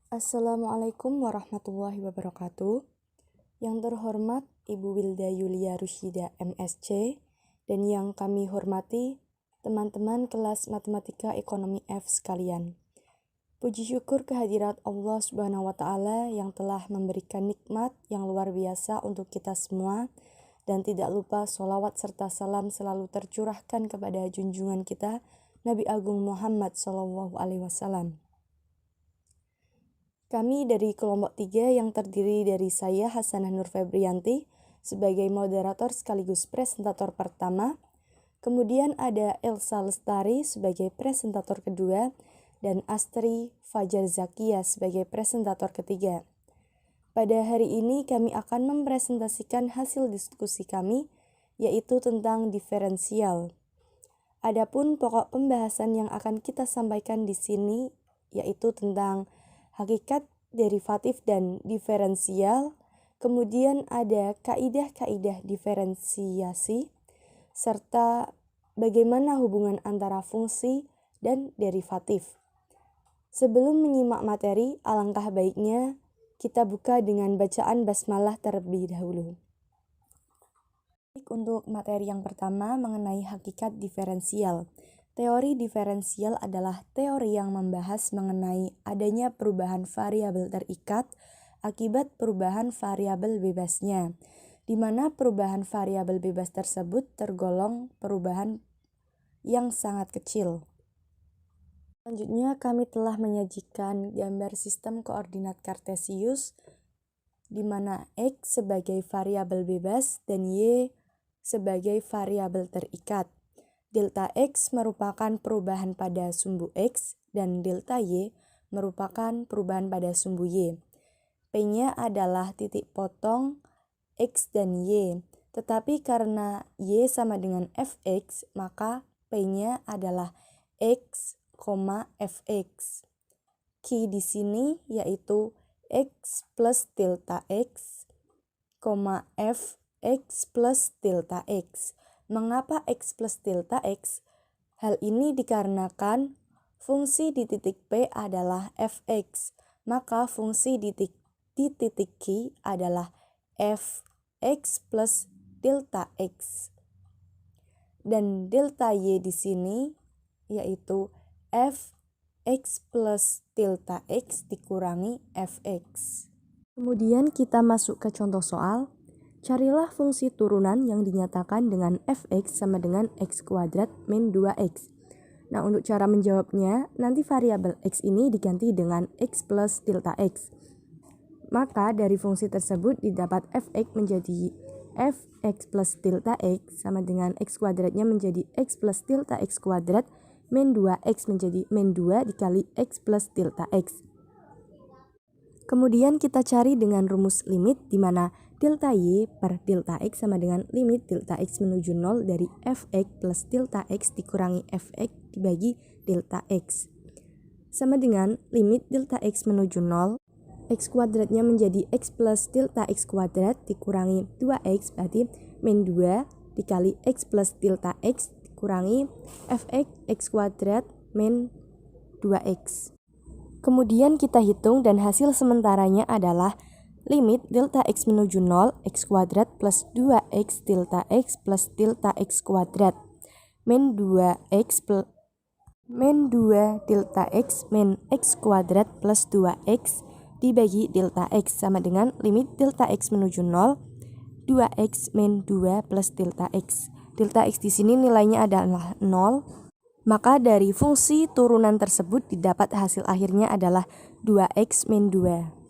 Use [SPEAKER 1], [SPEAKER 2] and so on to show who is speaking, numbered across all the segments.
[SPEAKER 1] Assalamualaikum warahmatullahi wabarakatuh. Yang terhormat Ibu Wilda Yulia Rusyida MSc dan yang kami hormati teman-teman kelas Matematika Ekonomi F sekalian. Puji syukur kehadirat Allah Subhanahu wa taala yang telah memberikan nikmat yang luar biasa untuk kita semua, dan tidak lupa sholawat serta salam selalu tercurahkan kepada junjungan kita Nabi Agung Muhammad SAW. Kami dari kelompok 3 yang terdiri dari saya Hasanah Nur Febrianti sebagai moderator sekaligus presentator pertama, kemudian ada Elsa Lestari sebagai presentator kedua, dan Astri Fajar Zakia sebagai presentator ketiga. Pada hari ini kami akan mempresentasikan hasil diskusi kami, yaitu tentang diferensial. Adapun pokok pembahasan yang akan kita sampaikan di sini yaitu tentang hakikat derivatif dan diferensial, kemudian ada kaidah-kaidah diferensiasi, serta bagaimana hubungan antara fungsi dan derivatif. Sebelum menyimak materi, alangkah baiknya kita buka dengan bacaan basmalah terlebih dahulu. Untuk materi yang pertama mengenai hakikat diferensial. Teori diferensial adalah teori yang membahas mengenai adanya perubahan variabel terikat akibat perubahan variabel bebasnya, di mana perubahan variabel bebas tersebut tergolong perubahan yang sangat kecil. Selanjutnya kami telah menyajikan gambar sistem koordinat kartesius, di mana X sebagai variabel bebas dan Y sebagai variabel terikat. Delta X merupakan perubahan pada sumbu X dan delta Y merupakan perubahan pada sumbu Y. P-nya adalah titik potong X dan Y, tetapi karena Y sama dengan Fx, maka P-nya adalah X, Fx. Q di sini yaitu X plus delta X, Fx plus delta X. Mengapa X plus delta X? Hal ini dikarenakan fungsi di titik P adalah Fx, maka fungsi di titik Q adalah Fx plus delta X. Dan delta Y di sini yaitu Fx plus delta X dikurangi Fx. Kemudian kita masuk ke contoh soal. Carilah fungsi turunan yang dinyatakan dengan fx sama dengan x kuadrat min 2x. Nah, untuk cara menjawabnya, nanti variabel x ini diganti dengan x plus delta x. Maka dari fungsi tersebut didapat fx menjadi fx plus delta x sama dengan x kuadratnya menjadi x plus delta x kuadrat min 2x menjadi min 2 dikali x plus delta x. Kemudian kita cari dengan rumus limit di mana delta y per delta x sama dengan limit delta x menuju 0 dari fx plus delta x dikurangi fx dibagi delta x. Sama dengan limit delta x menuju 0, x kuadratnya menjadi x plus delta x kuadrat dikurangi 2x berarti min 2 dikali x plus delta x dikurangi fx x kuadrat min 2x. Kemudian kita hitung dan hasil sementaranya adalah limit delta x menuju 0 x kuadrat plus 2x delta x plus delta x kuadrat min 2x plus min 2 delta x min x kuadrat plus 2x dibagi delta x sama dengan limit delta x menuju 0 2x min 2 plus delta x. Delta x di sini nilainya adalah 0. Maka dari fungsi turunan tersebut didapat hasil akhirnya adalah 2x min 2.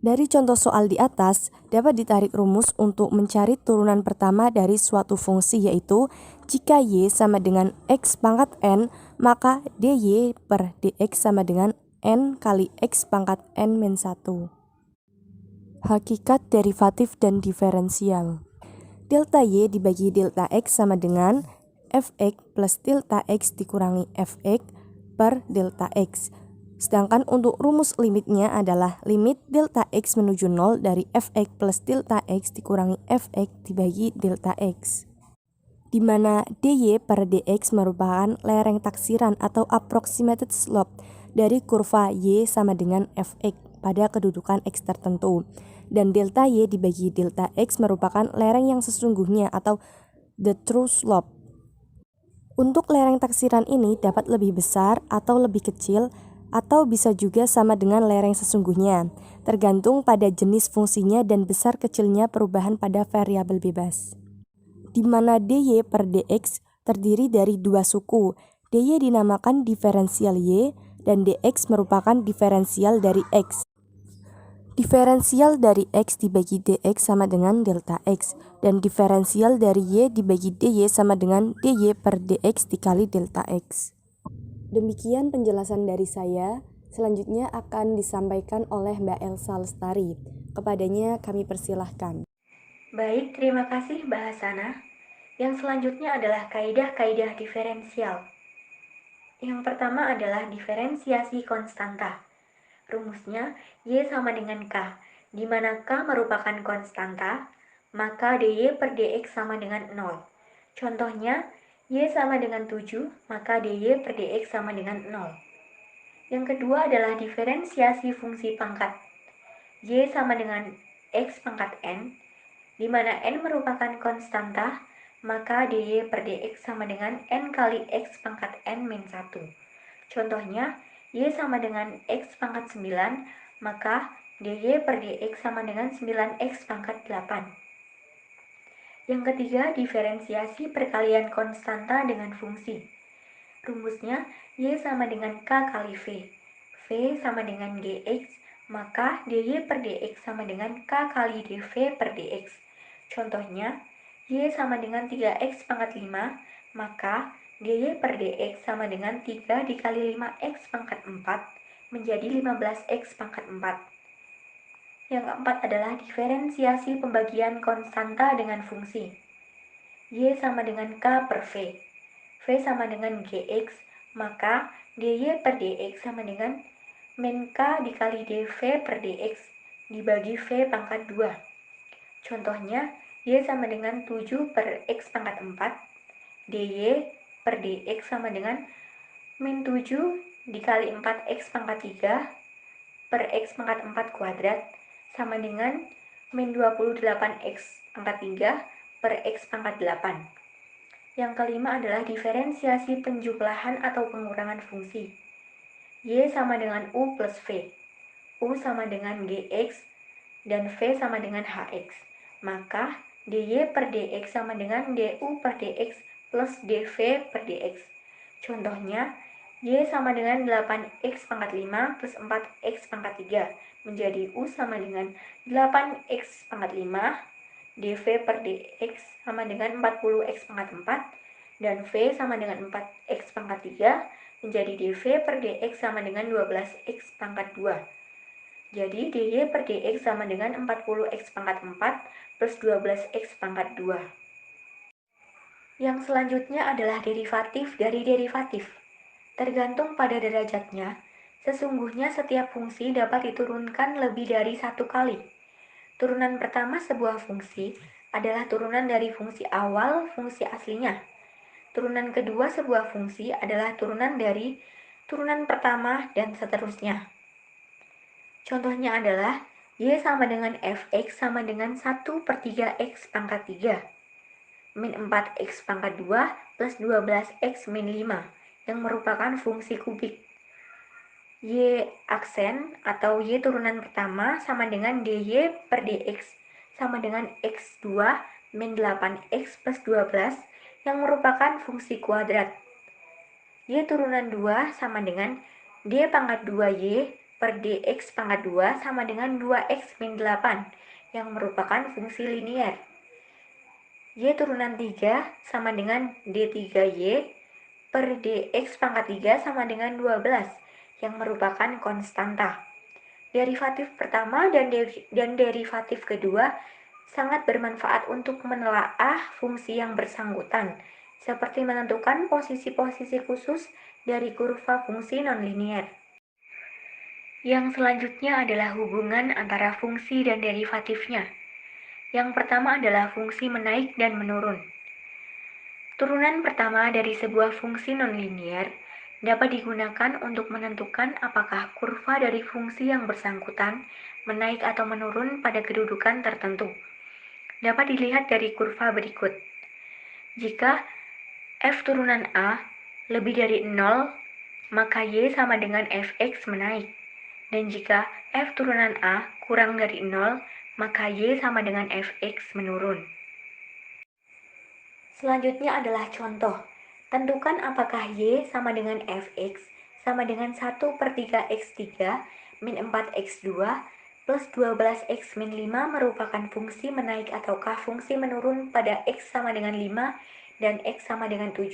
[SPEAKER 1] Dari contoh soal di atas, dapat ditarik rumus untuk mencari turunan pertama dari suatu fungsi, yaitu jika y sama dengan x pangkat n, maka dy per dx sama dengan n kali x pangkat n min 1. Hakikat derivatif dan diferensial. Delta y dibagi delta x sama dengan fx plus delta x dikurangi fx per delta x. Sedangkan untuk rumus limitnya adalah limit delta x menuju 0 dari fx plus delta x dikurangi fx dibagi delta x. Di mana dy per dx merupakan lereng taksiran atau approximated slope dari kurva Y sama dengan fx pada kedudukan X tertentu. Dan delta Y dibagi delta X merupakan lereng yang sesungguhnya atau the true slope. Untuk lereng taksiran ini dapat lebih besar atau lebih kecil atau bisa juga sama dengan lereng sesungguhnya, tergantung pada jenis fungsinya dan besar kecilnya perubahan pada variabel bebas. Di mana dy per dx terdiri dari dua suku, dy dinamakan diferensial y dan dx merupakan diferensial dari x. Diferensial dari x dibagi dx sama dengan delta x, dan diferensial dari y dibagi dy sama dengan dy per dx dikali delta x. Demikian penjelasan dari saya. Selanjutnya akan disampaikan oleh Mbak Elsa Lestari. Kepadanya kami persilahkan.
[SPEAKER 2] Baik, terima kasih Mbak Hasana. Yang selanjutnya adalah kaidah-kaidah diferensial. Yang pertama adalah diferensiasi konstanta. Rumusnya Y sama dengan K, di mana K merupakan konstanta, maka dy per dx sama dengan 0. Contohnya, Y sama dengan 7, maka dy per dx sama dengan 0. Yang kedua adalah diferensiasi fungsi pangkat. Y sama dengan x pangkat n, di mana n merupakan konstanta, maka dy per dx sama dengan n kali x pangkat n min 1. Contohnya, y sama dengan x pangkat 9, maka dy per dx sama dengan 9x pangkat 8. Yang ketiga, diferensiasi perkalian konstanta dengan fungsi. Rumusnya, y sama dengan k kali v. V sama dengan gx, maka dy per dx sama dengan k kali dv per dx. Contohnya, y sama dengan 3x pangkat 5, maka dy per dx sama dengan 3 dikali 5x pangkat 4 menjadi 15x pangkat 4. Yang keempat adalah diferensiasi pembagian konstanta dengan fungsi. Y sama dengan k per v. V sama dengan gx, maka dy per dx sama dengan min k dikali dv per dx dibagi v pangkat 2. Contohnya, y sama dengan 7 per x pangkat 4, dy per dx sama dengan min 7 dikali 4x pangkat 3 per x pangkat 4 kuadrat sama dengan min 28x pangkat 3 per x pangkat 8. Yang kelima adalah diferensiasi penjumlahan atau pengurangan fungsi. Y sama dengan U plus V, U sama dengan Gx, dan V sama dengan Hx. Maka dy per dx sama dengan du per dx plus dv per dx. Contohnya, y sama dengan 8x pangkat 5 plus 4x pangkat 3 menjadi U sama dengan 8x pangkat 5, dv per dx sama dengan 40x pangkat 4, dan v sama dengan 4x pangkat 3 menjadi dv per dx sama dengan 12x pangkat 2. Jadi dy per dx sama dengan 40x pangkat 4 plus 12x pangkat 2. Yang selanjutnya adalah derivatif dari derivatif. Tergantung pada derajatnya, sesungguhnya setiap fungsi dapat diturunkan lebih dari satu kali. Turunan pertama sebuah fungsi adalah turunan dari fungsi awal fungsi aslinya. Turunan kedua sebuah fungsi adalah turunan dari turunan pertama dan seterusnya. Contohnya adalah y sama dengan fx sama dengan 1 per 3x pangkat 3 min 4x pangkat 2 plus 12x min 5 yang merupakan fungsi kubik. Y aksen atau y turunan pertama sama dengan dy per dx sama dengan x2 min 8x plus 12 yang merupakan fungsi kuadrat. Y turunan 2 sama dengan d pangkat 2y per dx pangkat 2 sama dengan 2x min 8 yang merupakan fungsi linier. Y turunan 3 sama dengan d3y per dx pangkat 3 sama dengan 12 yang merupakan konstanta. Derivatif pertama dan derivatif kedua sangat bermanfaat untuk menelaah fungsi yang bersangkutan, seperti menentukan posisi-posisi khusus dari kurva fungsi nonlinier. Yang selanjutnya adalah hubungan antara fungsi dan derivatifnya. Yang pertama adalah fungsi menaik dan menurun. Turunan pertama dari sebuah fungsi nonlinier dapat digunakan untuk menentukan apakah kurva dari fungsi yang bersangkutan menaik atau menurun pada kedudukan tertentu. Dapat dilihat dari kurva berikut. Jika f turunan A lebih dari 0, maka y sama dengan fx menaik. Dan jika f turunan A kurang dari 0, maka y sama dengan fx menurun. Selanjutnya adalah contoh. Tentukan apakah y sama dengan fx sama dengan 1/3 x3 min 4x2 plus 12x min 5 merupakan fungsi menaik ataukah fungsi menurun pada x sama dengan 5 dan x sama dengan 7,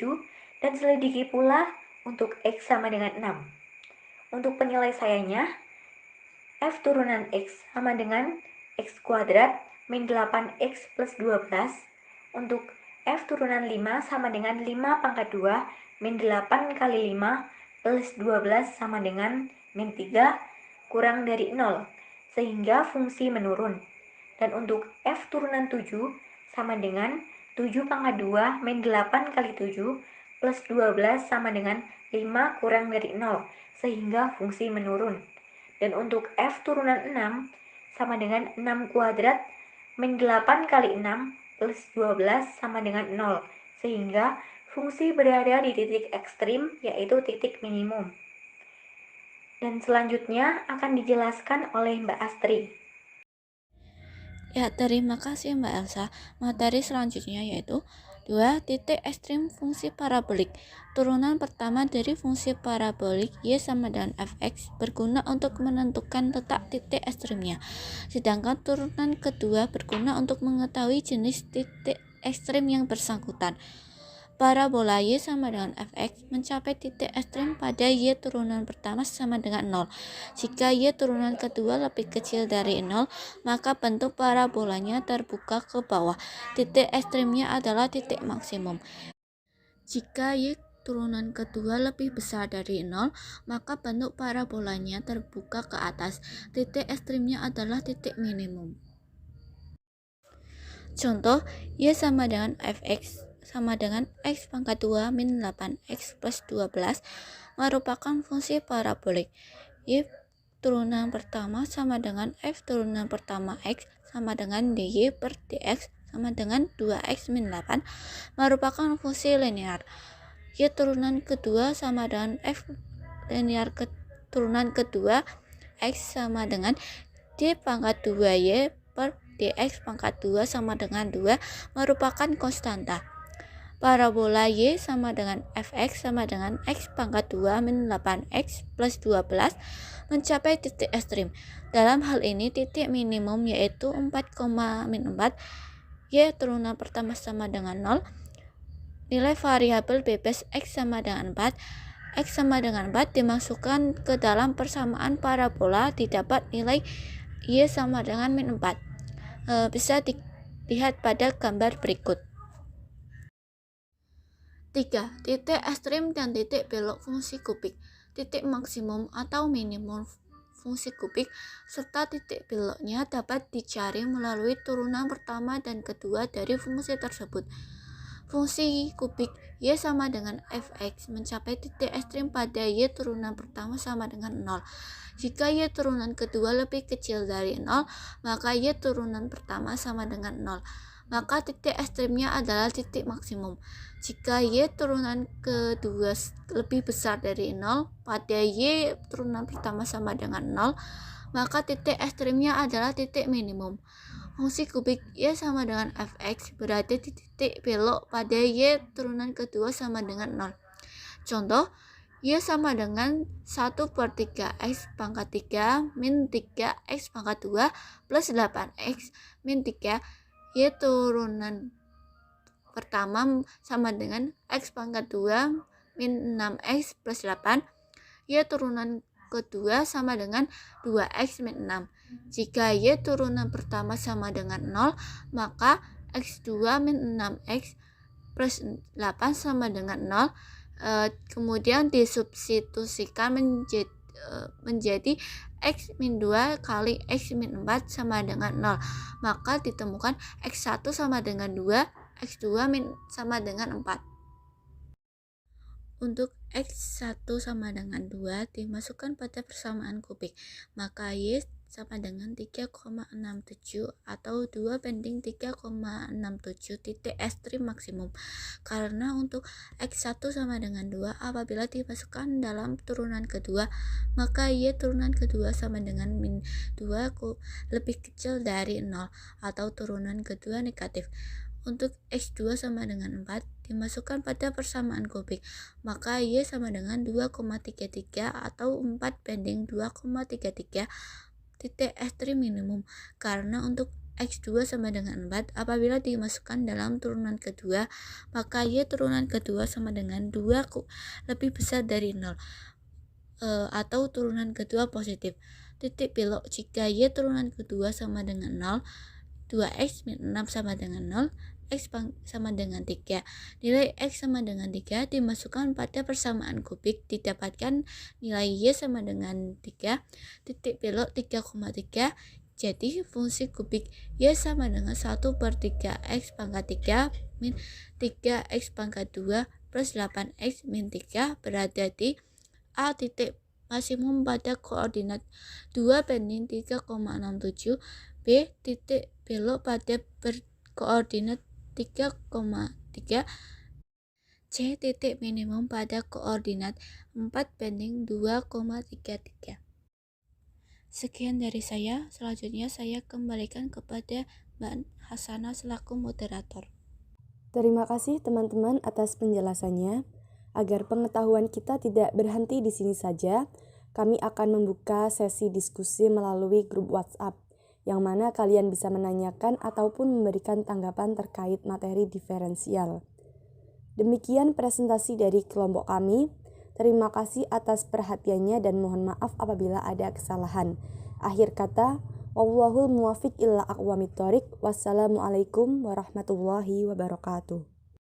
[SPEAKER 2] dan selidiki pula untuk x sama dengan 6. Untuk penyelesaiannya, f turunan x sama dengan x kuadrat min 8x plus 12. Untuk f turunan 5 sama dengan 5 pangkat 2 min 8 kali 5 plus 12 sama dengan min 3 kurang dari 0, sehingga fungsi menurun. Dan untuk f turunan 7 sama dengan 7 pangkat 2 min 8 kali 7 plus 12 sama dengan 5 kurang dari 0, sehingga fungsi menurun. Dan untuk f turunan 6 sama dengan 6 kuadrat min 8 kali 6 plus 12 sama dengan 0, sehingga fungsi berada di titik ekstrim, yaitu titik minimum. Dan selanjutnya akan dijelaskan oleh Mbak Astri.
[SPEAKER 3] Ya, terima kasih Mbak Elsa. Materi selanjutnya yaitu 2. Titik ekstrim fungsi parabolik. Turunan pertama dari fungsi parabolik y sama dengan fx berguna untuk menentukan letak titik ekstrimnya. Sedangkan turunan kedua berguna untuk mengetahui jenis titik ekstrim yang bersangkutan. Parabola y sama dengan fx mencapai titik ekstrim pada y turunan pertama sama dengan 0. Jika y turunan kedua lebih kecil dari 0, maka bentuk parabolanya terbuka ke bawah. Titik ekstrimnya adalah titik maksimum. Jika y turunan kedua lebih besar dari 0, maka bentuk parabolanya terbuka ke atas. Titik ekstrimnya adalah titik minimum. Contoh, y sama dengan fx sama dengan x pangkat 2 min 8x plus 12 merupakan fungsi parabolik. Y turunan pertama sama dengan f turunan pertama x sama dengan dy per dx sama dengan 2x min 8 merupakan fungsi linear. Y turunan kedua sama dengan f linear turunan kedua x sama dengan d pangkat 2y per dx pangkat 2 sama dengan 2 merupakan konstanta. Parabola y sama dengan fx sama dengan x pangkat 2 min 8x plus 12 mencapai titik ekstrim. Dalam hal ini titik minimum yaitu 4, min 4, y turunan pertama sama dengan 0, nilai variabel bebas x sama dengan 4, x sama dengan 4 dimasukkan ke dalam persamaan parabola, didapat nilai y sama dengan min 4. Bisa dilihat pada gambar berikut. 3. Titik ekstrim dan titik belok fungsi kubik. Titik maksimum atau minimum fungsi kubik serta titik beloknya dapat dicari melalui turunan pertama dan kedua dari fungsi tersebut. Fungsi kubik y sama dengan fx mencapai titik ekstrim pada y turunan pertama sama dengan 0. Jika y turunan kedua lebih kecil dari 0, maka y turunan pertama sama dengan 0. Maka titik ekstrimnya adalah titik maksimum. Jika y turunan kedua lebih besar dari 0 pada y turunan pertama sama dengan 0, maka titik ekstrimnya adalah titik minimum. Fungsi kubik y sama dengan fx berada di titik belok pada y turunan kedua sama dengan 0. Contoh, y sama dengan 1/3x pangkat 3 min 3x pangkat 2 plus 8x min 3. Y turunan pertama sama dengan x pangkat 2 min 6x plus 8. Y turunan kedua sama dengan 2x min 6. Jika y turunan pertama sama dengan 0, maka x2 min 6x plus 8 sama dengan 0. Kemudian disubstitusikan menjadi x min 2 kali x min 4 sama dengan 0. Maka ditemukan x1 sama dengan 2, x2 min sama dengan 4. Untuk X1 sama dengan 2 dimasukkan pada persamaan kubik, maka Y sama dengan 3,67 atau 2 banding 3,67 titik ekstrim maksimum. Karena untuk X1 sama dengan 2 apabila dimasukkan dalam turunan kedua, maka Y turunan kedua sama dengan min 2 lebih kecil dari 0 atau turunan kedua negatif. Untuk X2 sama dengan 4 dimasukkan pada persamaan kubik, maka Y sama dengan 2,33 atau 4 banding 2,33 titik ekstrim minimum. Karena untuk X2 sama dengan 4 apabila dimasukkan dalam turunan kedua, maka Y turunan kedua sama dengan 2 lebih besar dari 0 atau turunan kedua positif. Titik belok jika Y turunan kedua sama dengan 0, 2x min 6 sama dengan 0, x sama dengan 3. Nilai x sama dengan 3 dimasukkan pada persamaan kubik, didapatkan nilai y sama dengan 3, titik belok 3,3. Jadi fungsi kubik y sama dengan 1/3x pangkat 3 min 3x pangkat 2 plus 8x min 3 berada di A titik maksimum pada koordinat 2 banding 3,67, B titik belok pada koordinat 3,3, C titik minimum pada koordinat 4 banding 2,33. Sekian dari saya, selanjutnya saya kembalikan kepada Mbak Hasanah selaku moderator.
[SPEAKER 1] Terima kasih teman-teman atas penjelasannya. Agar pengetahuan kita tidak berhenti di sini saja, kami akan membuka sesi diskusi melalui grup WhatsApp, yang mana kalian bisa menanyakan ataupun memberikan tanggapan terkait materi diferensial. Demikian presentasi dari kelompok kami. Terima kasih atas perhatiannya dan mohon maaf apabila ada kesalahan. Akhir kata, wallahul muwaffiq ila aqwamit thoriq. Wassalamualaikum warahmatullahi wabarakatuh.